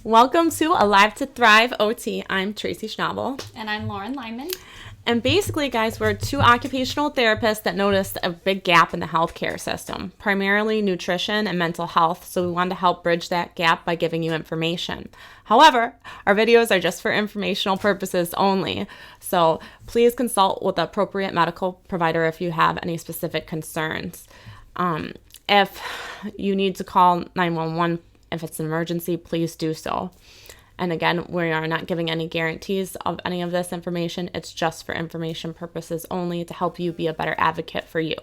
Welcome to Alive to Thrive OT. I'm Tracy Schnabel. And I'm Lauren Lyman. And basically, guys, we're two occupational therapists that noticed a big gap in the healthcare system, primarily nutrition and mental health. So we wanted to help bridge that gap by giving you information. However, our videos are just for informational purposes only. So please consult with the appropriate medical provider if you have any specific concerns. If you need to call 911, if it's an emergency, please do so. And again, we are not giving any guarantees of any of this information. It's just for information purposes only to help you be a better advocate for you.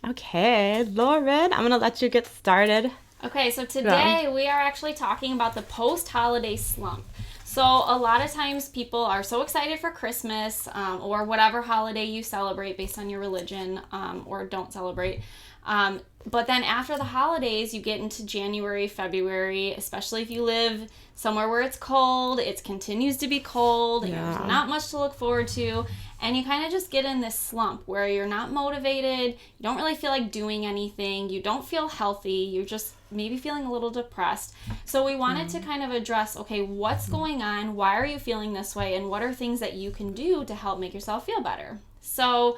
Okay, Lauren, I'm going to let you get started. Okay, so today we are actually talking about the post-holiday slump. So a lot of times people are so excited for Christmas or whatever holiday you celebrate based on your religion or don't celebrate. But then after the holidays, you get into January, February, especially if you live somewhere where it's cold, it continues to be cold, and there's not much to look forward to, and you kind of just get in this slump where you're not motivated, you don't really feel like doing anything, you don't feel healthy, you're just maybe feeling a little depressed. So we wanted to kind of address, okay, what's going on, why are you feeling this way, and what are things that you can do to help make yourself feel better? So,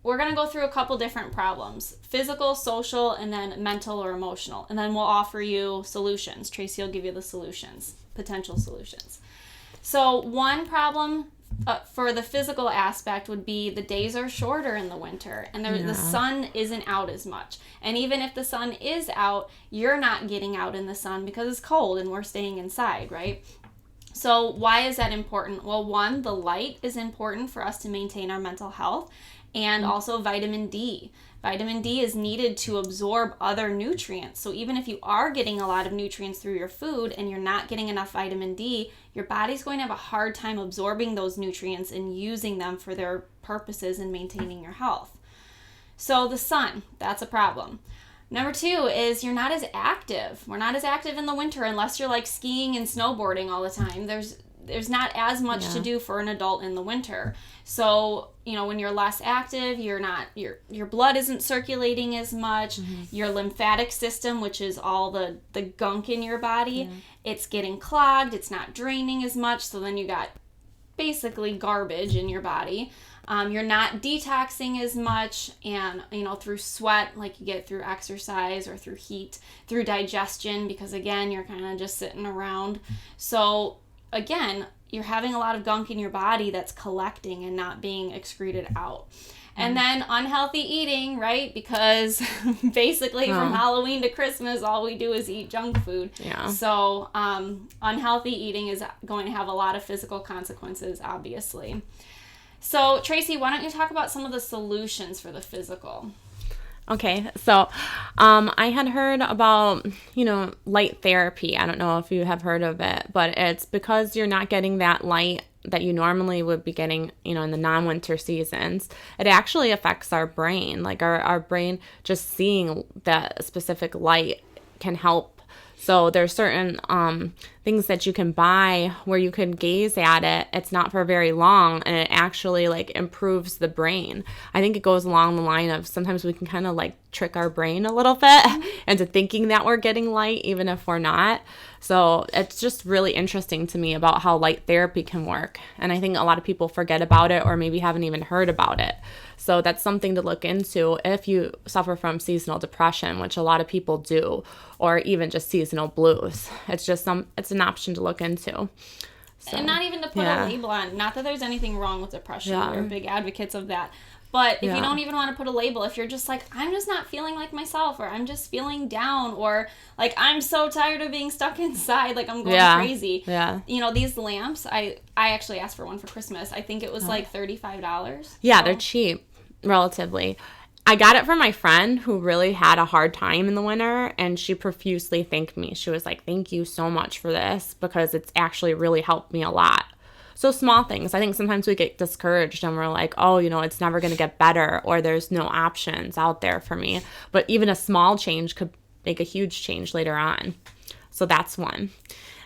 we're going to go through a couple different problems, physical, social, and then mental or emotional. And then we'll offer you solutions. Tracy will give you the solutions, potential solutions. So one problem for the physical aspect would be the days are shorter in the winter and the sun isn't out as much. And even if the sun is out, you're not getting out in the sun because it's cold and we're staying inside, right? So why is that important? Well, one, the light is important for us to maintain our mental health. And also vitamin D. Vitamin D is needed to absorb other nutrients. So even if you are getting a lot of nutrients through your food and you're not getting enough vitamin D, your body's going to have a hard time absorbing those nutrients and using them for their purposes in maintaining your health. So the sun, that's a problem. Number two is you're not as active. We're not as active in the winter unless you're like skiing and snowboarding all the time. There's not as much to do for an adult in the winter. So, when you're less active, your blood isn't circulating as much. Your lymphatic system, which is all the gunk in your body, it's getting clogged. It's not draining as much. So then you got basically garbage in your body. You're not detoxing as much, and through sweat, like you get through exercise or through heat, through digestion, because again, you're kind of just sitting around. So again, you're having a lot of gunk in your body that's collecting and not being excreted out. And then unhealthy eating, right? Because basically from Halloween to Christmas, all we do is eat junk food. Yeah. So unhealthy eating is going to have a lot of physical consequences, obviously. So Tracy, why don't you talk about some of the solutions for the physical? Okay, so I had heard about, light therapy. I don't know if you have heard of it, but it's because you're not getting that light that you normally would be getting, in the non-winter seasons. It actually affects our brain. Like our brain, just seeing that specific light can help. So there's certain things that you can buy where you can gaze at it. It's not for very long, and it actually improves the brain. I think it goes along the line of sometimes we can kind of trick our brain a little bit into thinking that we're getting light even if we're not. So it's just really interesting to me about how light therapy can work. And I think a lot of people forget about it or maybe haven't even heard about it. So that's something to look into if you suffer from seasonal depression, which a lot of people do, or even just seasonal blues. It's an option to look into. So, and not even to put a label on. Not that there's anything wrong with depression. We're big advocates of that. But if you don't even want to put a label, if you're just like, I'm just not feeling like myself, or I'm just feeling down, or I'm so tired of being stuck inside, I'm going crazy. Yeah. These lamps, I actually asked for one for Christmas. I think it was $35. Yeah, they're cheap, relatively. I got it from my friend who really had a hard time in the winter, and she profusely thanked me. She was like, thank you so much for this, because it's actually really helped me a lot. So small things. I think sometimes we get discouraged and we're like, oh, it's never going to get better, or there's no options out there for me. But even a small change could make a huge change later on. So that's one.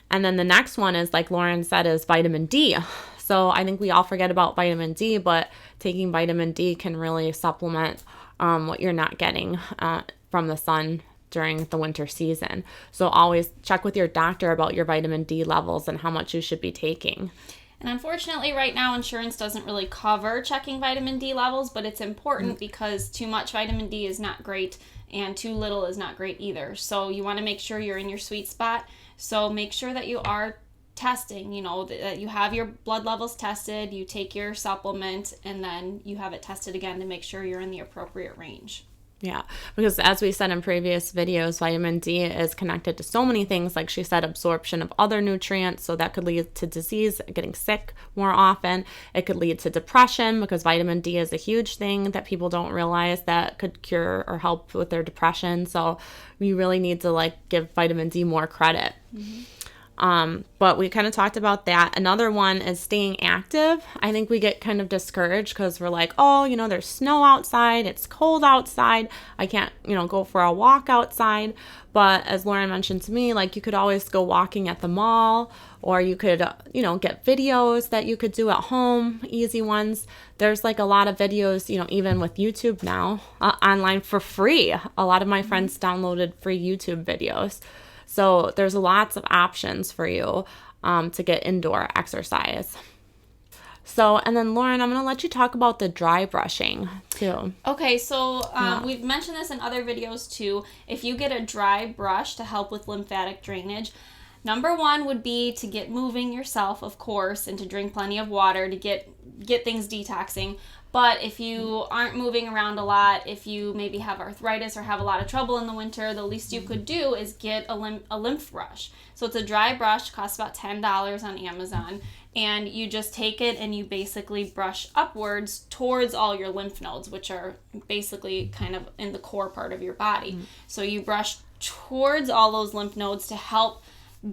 And then the next one is, like Lauren said, is vitamin D. So I think we all forget about vitamin D, but taking vitamin D can really supplement what you're not getting from the sun during the winter season. So always check with your doctor about your vitamin D levels and how much you should be taking. And unfortunately, right now, insurance doesn't really cover checking vitamin D levels, but it's important because too much vitamin D is not great and too little is not great either. So you want to make sure you're in your sweet spot. So make sure that you are testing, that you have your blood levels tested, you take your supplement, and then you have it tested again to make sure you're in the appropriate range. Yeah, because as we said in previous videos, vitamin D is connected to so many things. Like she said, absorption of other nutrients. So that could lead to disease, getting sick more often. It could lead to depression because vitamin D is a huge thing that people don't realize that could cure or help with their depression. So we really need to give vitamin D more credit. Mm-hmm. But we kind of talked about that. Another one is staying active. I think we get kind of discouraged because we're like, oh, there's snow outside. It's cold outside. I can't, go for a walk outside. But as Lauren mentioned to me, you could always go walking at the mall, or you could, get videos that you could do at home, easy ones. There's a lot of videos, even with YouTube now, online for free. A lot of my friends downloaded free YouTube videos. So there's lots of options for you to get indoor exercise. So, and then Lauren, I'm going to let you talk about the dry brushing too. Okay, so we've mentioned this in other videos too. If you get a dry brush to help with lymphatic drainage, number one would be to get moving yourself, of course, and to drink plenty of water to get things detoxing. But if you aren't moving around a lot, if you maybe have arthritis or have a lot of trouble in the winter, the least you could do is get a lymph brush. So it's a dry brush, costs about $10 on Amazon, and you just take it and you basically brush upwards towards all your lymph nodes, which are basically kind of in the core part of your body. Mm-hmm. So you brush towards all those lymph nodes to help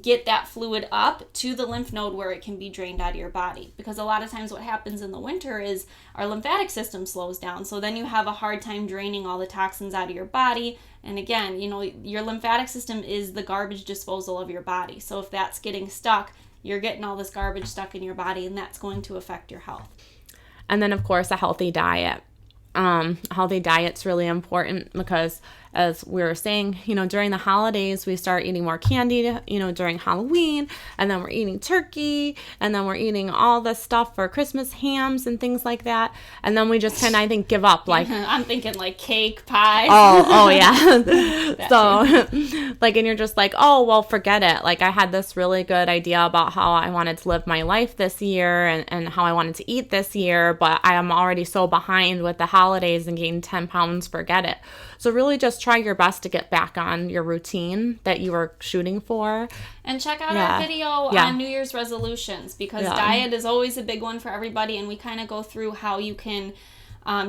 get that fluid up to the lymph node where it can be drained out of your body. Because a lot of times what happens in the winter is our lymphatic system slows down. So then you have a hard time draining all the toxins out of your body. And again, your lymphatic system is the garbage disposal of your body. So if that's getting stuck, you're getting all this garbage stuck in your body, and that's going to affect your health. And then, of course, a healthy diet. Healthy diet's really important because, as we were saying, during the holidays, we start eating more candy, during Halloween, and then we're eating turkey, and then we're eating all this stuff for Christmas, hams and things like that. And then we just kind of, I think, give up. I'm thinking cake, pie. Oh yeah. So, and you're just oh, well, forget it. I had this really good idea about how I wanted to live my life this year and how I wanted to eat this year, but I am already so behind with the holidays and gained 10 pounds, forget it. So really just try your best to get back on your routine that you were shooting for. And check out our video on New Year's resolutions, because diet is always a big one for everybody, and we kind of go through how you can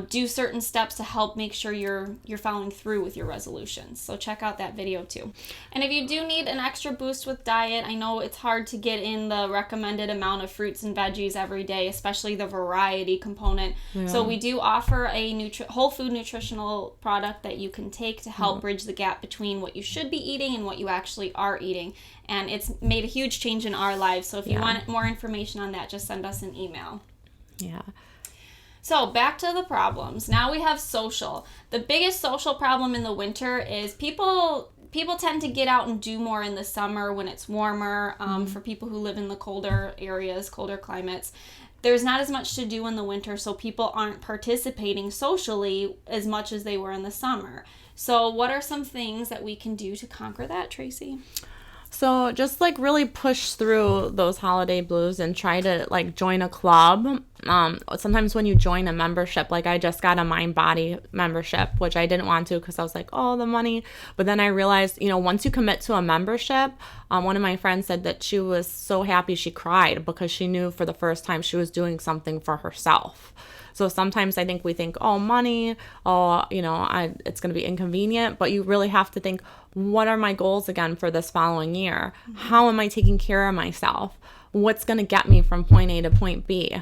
do certain steps to help make sure you're following through with your resolutions. So check out that video too. And if you do need an extra boost with diet, I know it's hard to get in the recommended amount of fruits and veggies every day, especially the variety component. Yeah. So we do offer a whole food nutritional product that you can take to help bridge the gap between what you should be eating and what you actually are eating. And it's made a huge change in our lives. So if you want more information on that, just send us an email. Yeah. So back to the problems. Now we have social. The biggest social problem in the winter is people tend to get out and do more in the summer when it's warmer. For people who live in the colder areas, colder climates, there's not as much to do in the winter, so people aren't participating socially as much as they were in the summer. So what are some things that we can do to conquer that, Tracy? So just really push through those holiday blues and try to join a club. Sometimes when you join a membership, I just got a Mind Body membership, which I didn't want to because I was oh, the money. But then I realized, once you commit to a membership, one of my friends said that she was so happy she cried because she knew for the first time she was doing something for herself. So sometimes I think we think, oh, money, it's going to be inconvenient, but you really have to think, what are my goals again for this following year? Mm-hmm. How am I taking care of myself? What's going to get me from point A to point B?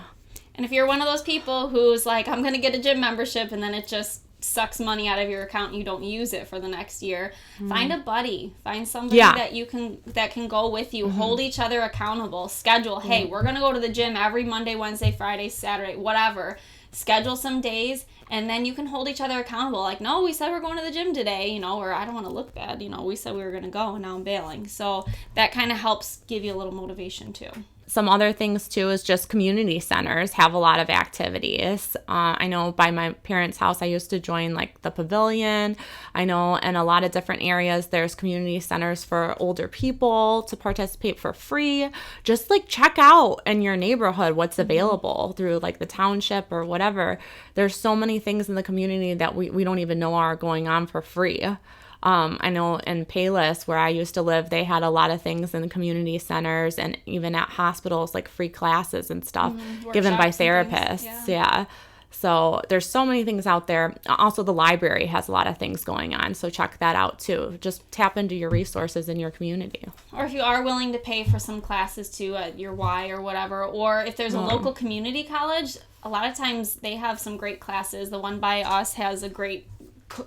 And if you're one of those people who's I'm going to get a gym membership and then it just sucks money out of your account and you don't use it for the next year, find a buddy, find somebody that can go with you, hold each other accountable, schedule, hey, we're going to go to the gym every Monday, Wednesday, Friday, Saturday, whatever. schedule some days, and then you can hold each other accountable. Like, no, we said we're going to the gym today, you know, or I don't want to look bad, you know, we said we were going to go and now I'm bailing. So that kind of helps give you a little motivation too. Some other things too is just community centers have a lot of activities. I know by my parents' house, I used to join like the pavilion. I know in a lot of different areas, there's community centers for older people to participate for free. Just like check out in your neighborhood what's available through like the township or whatever. There's so many things in the community that we don't even know are going on for free. I know in Payless, where I used to live, they had a lot of things in the community centers and even at hospitals, like free classes and stuff given by therapists. Yeah. So there's so many things out there. Also, the library has a lot of things going on. So check that out too. Just tap into your resources in your community. Or if you are willing to pay for some classes too at your Y or whatever, or if there's a local community college, a lot of times they have some great classes. The one by us has a great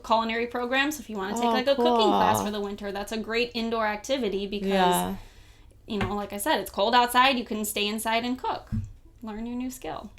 culinary program, so if you want to take like a cooking class for the winter, that's a great indoor activity because you know, like I said, it's cold outside, you can stay inside and cook, learn your new skill.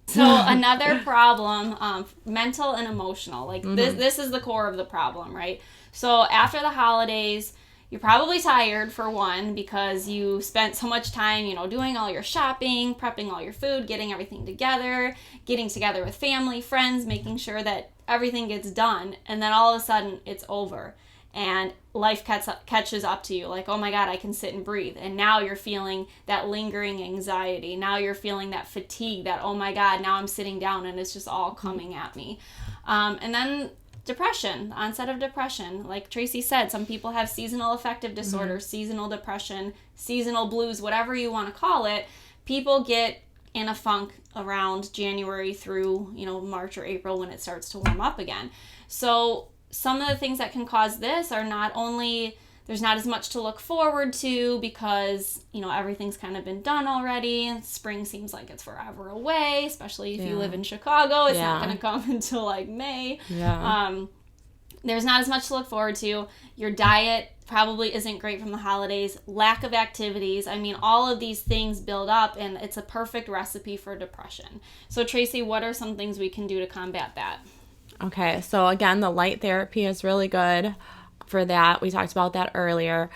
So another problem, mental and emotional, like this is the core of the problem, right? So after the holidays, you're probably tired, for one, because you spent so much time, you know, doing all your shopping, prepping all your food, getting everything together, getting together with family, friends, making sure that everything gets done, and then all of a sudden it's over and life catches up to you, like, oh my God, I can sit and breathe. And now you're feeling that lingering anxiety. Now you're feeling that fatigue, that, oh my God, now I'm sitting down and it's just all coming at me. And then depression, the onset of depression. Like Tracy said, some people have seasonal affective disorder, seasonal depression, seasonal blues, whatever you want to call it. People get in a funk around January through, you know, March or April when it starts to warm up again. So some of the things that can cause this are not only there's not as much to look forward to because, you know, everything's kind of been done already. Spring seems like it's forever away, especially if you live in Chicago. It's not going to come until like May. There's not as much to look forward to. Your diet probably isn't great from the holidays. Lack of activities. I mean, all of these things build up, and it's a perfect recipe for depression. So, Tracy, what are some things we can do to combat that? Okay, so again, the light therapy is really good for that. We talked about that earlier.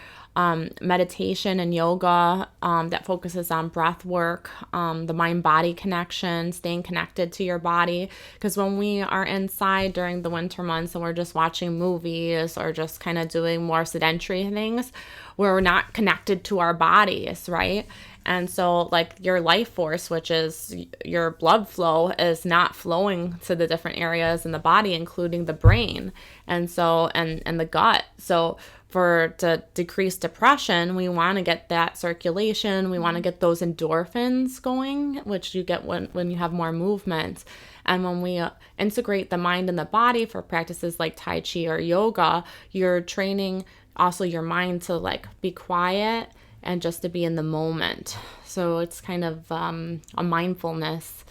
Meditation and yoga that focuses on breath work, the mind-body connection, staying connected to your body. Because when we are inside during the winter months and we're just watching movies or just kind of doing more sedentary things, we're not connected to our bodies, right? And so like your life force, which is your blood flow, is not flowing to the different areas in the body, including the brain and so and the gut. So to decrease depression, we want to get that circulation. We want to get those endorphins going, which you get when you have more movement. And when we integrate the mind and the body for practices like Tai Chi or yoga, you're training also your mind to like be quiet and just to be in the moment. So it's kind of a mindfulness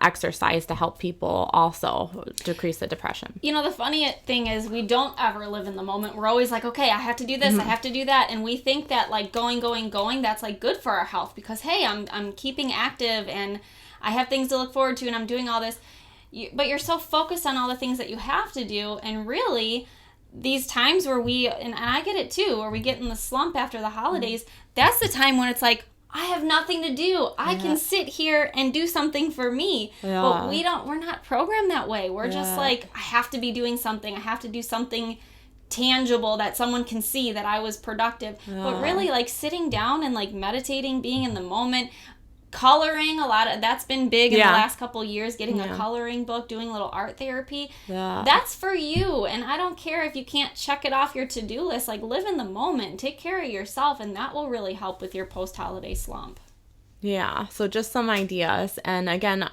exercise to help people also decrease the depression. You know, the funny thing is we don't ever live in the moment. We're always like, okay, I have to do this, I have to do that. And we think that like going, that's like good for our health because, hey, I'm keeping active and I have things to look forward to and I'm doing all this. But you're so focused on all the things that you have to do. And really, these times where and I get it too, where we get in the slump after the holidays, that's the time when it's like, I have nothing to do. I can sit here and do something for me. But we're not programmed that way. We're just like, I have to be doing something. I have to do something tangible that someone can see that I was productive. But really like sitting down and like meditating, being in the moment, coloring, that's been big in the last couple of years, getting a coloring book, doing a little art therapy. That's for you. And I don't care if you can't check it off your to-do list. Like, live in the moment, take care of yourself, and that will really help with your post-holiday slump. Yeah, so just some ideas. And again,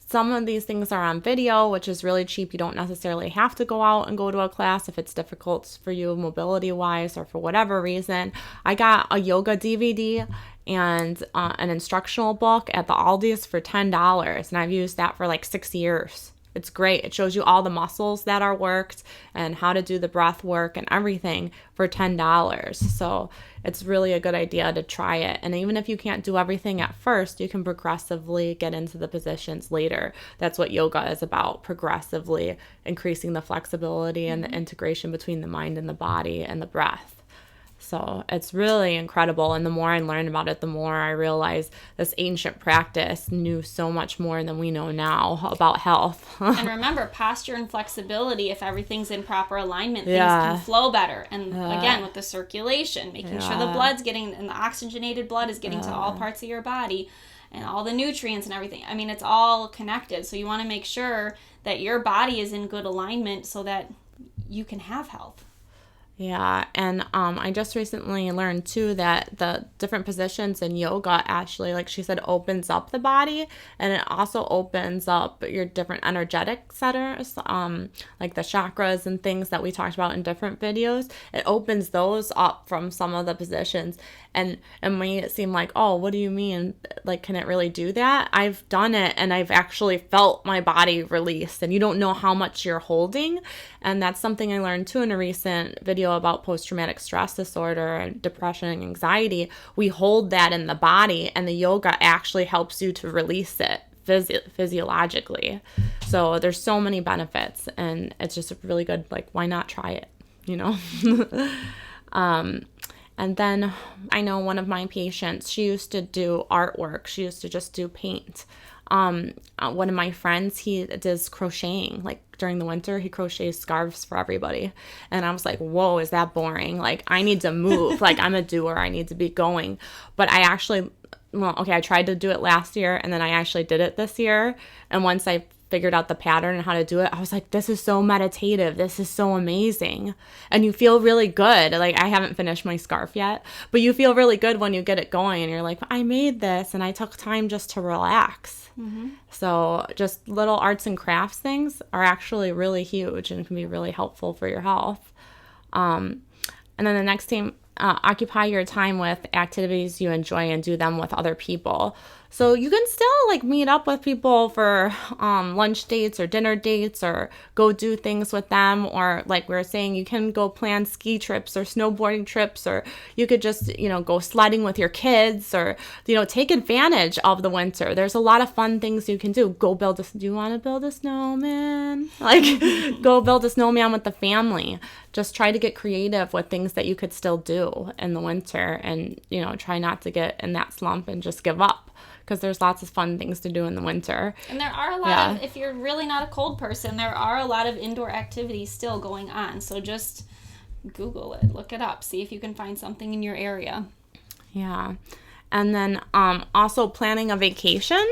some of these things are on video, which is really cheap. You don't necessarily have to go out and go to a class if it's difficult for you mobility-wise or for whatever reason. I got a yoga DVD and an instructional book at the Aldi's for $10, and I've used that for like 6 years. It's great. It shows you all the muscles that are worked and how to do the breath work and everything for $10. So it's really a good idea to try it. And even if you can't do everything at first, you can progressively get into the positions later. That's what yoga is about, progressively increasing the flexibility and the integration between the mind and the body and the breath. So it's really incredible. And the more I learned about it, the more I realized this ancient practice knew so much more than we know now about health. And remember, posture and flexibility, if everything's in proper alignment, things can flow better. And again, with the circulation, making sure the blood's getting, and the oxygenated blood is getting to all parts of your body and all the nutrients and everything. I mean, it's all connected. So you want to make sure that your body is in good alignment so that you can have health. Yeah, and I just recently learned too that the different positions in yoga actually, like she said, opens up the body, and it also opens up your different energetic centers, like the chakras and things that we talked about in different videos. It opens those up from some of the positions, and it may seem like, oh, what do you mean? Like, can it really do that? I've done it, and I've actually felt my body release, and you don't know how much you're holding, and that's something I learned too in a recent video about post-traumatic stress disorder and depression and anxiety. We hold that in the body, and the yoga actually helps you to release it physiologically. So there's so many benefits, and it's just really good. Like, why not try it, you know? And then I know one of my patients, she used to do artwork. She used to just do paint. One of my friends, he does crocheting. Like during the winter, he crochets scarves for everybody. And I was like, whoa, is that boring? Like, I need to move. Like, I'm a doer. I need to be going. But I actually, I tried to do it last year, and then I actually did it this year. And once I figured out the pattern and how to do it, I was like, this is so meditative. This is so amazing. And you feel really good. Like, I haven't finished my scarf yet, but you feel really good when you get it going, and you're like, I made this, and I took time just to relax. Mm-hmm. So just little arts and crafts things are actually really huge and can be really helpful for your health. And then the next thing, occupy your time with activities you enjoy and do them with other people. So you can still meet up with people for lunch dates or dinner dates, or go do things with them, or like we were saying, you can go plan ski trips or snowboarding trips, or you could just go sledding with your kids, or take advantage of the winter. There's a lot of fun things you can do. Do you want to build a snowman? Go build a snowman with the family. Just try to get creative with things that you could still do in the winter, and try not to get in that slump and just give up, because there's lots of fun things to do in the winter. And there are a lot of, if you're really not a cold person, there are a lot of indoor activities still going on. So just Google it, look it up, see if you can find something in your area. Yeah. And then also planning a vacation.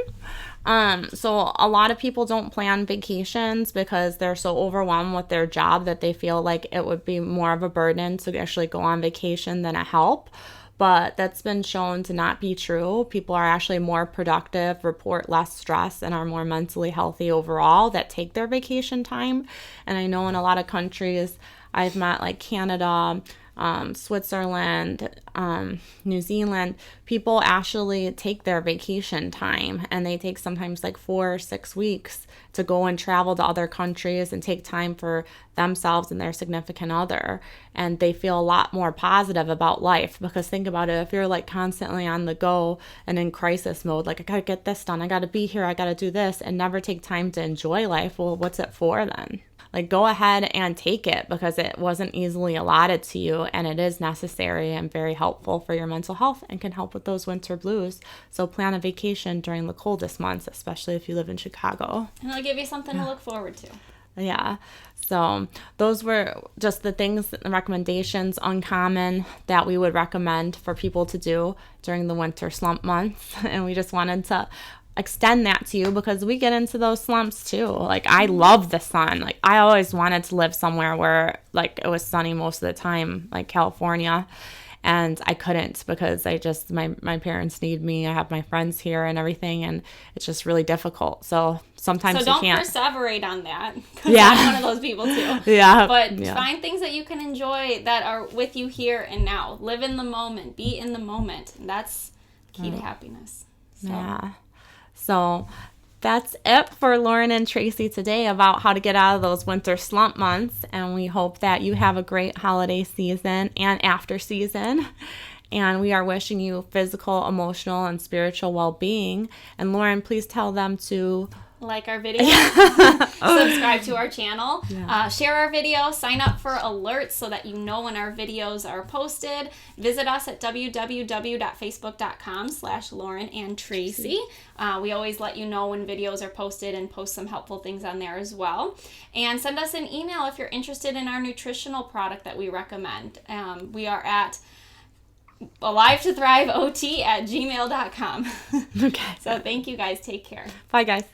So a lot of people don't plan vacations because they're so overwhelmed with their job that they feel like it would be more of a burden to actually go on vacation than a help. But that's been shown to not be true. People are actually more productive, report less stress, and are more mentally healthy overall that take their vacation time. And I know in a lot of countries, I've met like Canada, Switzerland, New Zealand, people actually take their vacation time, and they take sometimes 4 or 6 weeks to go and travel to other countries and take time for themselves and their significant other. And they feel a lot more positive about life, because think about it, if you're constantly on the go and in crisis mode, I gotta get this done, I gotta be here, I gotta do this, and never take time to enjoy life, well, what's it for then? Go ahead and take it, because it wasn't easily allotted to you, and it is necessary and very helpful for your mental health and can help with those winter blues. So plan a vacation during the coldest months, especially if you live in Chicago. And it'll give you something to look forward to. Yeah. So those were just the things, the recommendations, uncommon, that we would recommend for people to do during the winter slump months. And we just wanted to extend that to you, because we get into those slumps too. I love the sun. I always wanted to live somewhere where it was sunny most of the time, like California, and I couldn't, because my parents need me. I have my friends here and everything, and it's just really difficult. So sometimes you can't. So don't perseverate on that, because I'm one of those people too. Yeah. But find things that you can enjoy that are with you here and now. Live in the moment. Be in the moment. And that's key to happiness. So. Yeah. So that's it for Lauren and Tracy today about how to get out of those winter slump months. And we hope that you have a great holiday season and after season. And we are wishing you physical, emotional, and spiritual well-being. And Lauren, please tell them to like our video, subscribe to our channel, share our video, sign up for alerts so that you know when our videos are posted. Visit us at www.facebook.com/Lauren and Tracy. We always let you know when videos are posted and post some helpful things on there as well. And send us an email if you're interested in our nutritional product that we recommend. We are at alive2thriveot@gmail.com. Okay. So thank you guys. Take care. Bye, guys.